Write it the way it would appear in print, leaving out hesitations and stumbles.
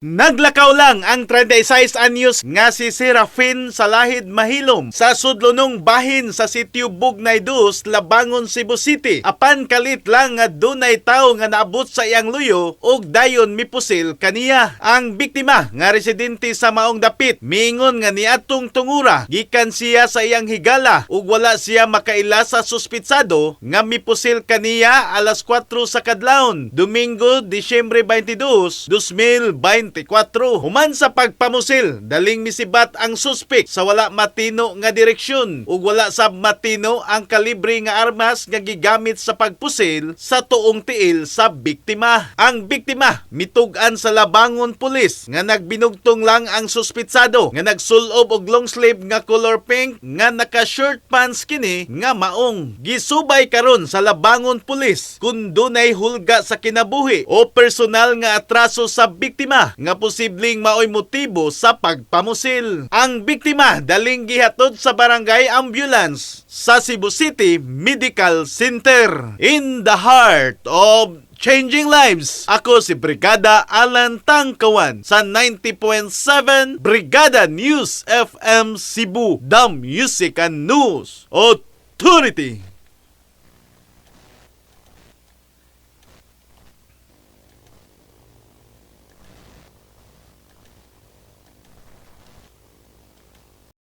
Naglakaw lang ang 36 anyos nga si Serafin sa lahid Mahilom sa sudlunong bahin sa sitio Bugnay 2, Labangon, Cebu City. Apan kalit lang nga dunay tawo nga naabot sa iyang luyo ug dayon mipusil kaniya. Ang biktima nga residente sa maong dapit miingon nga niadtong tungura gikan siya sa iyang higala ug wala siya makaila sa suspitsado nga mipusil kaniya alas 4 sa kadlawon, Domingo, Disyembre 22, 2024. Human sa pagpamusil, daling misibat ang suspek sa wala matino nga direksyon ug wala sab matino ang kalibre nga armas nga gigamit sa pagpusil sa tuong tiil sa biktima. Ang biktima mitug-an sa Labangon Police nga nagbinugtong lang ang suspitsado nga nagsulob og long sleeve nga color pink nga naka-short pants kini nga maong. Gisubay karon sa Labangon Police kun dunay hulga sa kinabuhi o personal nga atraso sa biktima nga posibleng maoy motibo sa pagpamusil. Ang biktima daling gihatod sa barangay ambulance sa Cebu City Medical Center. In the heart of changing lives, ako si Brigada Alan Tangkawan sa 90.7 Brigada News FM Cebu, the Music and News Authority.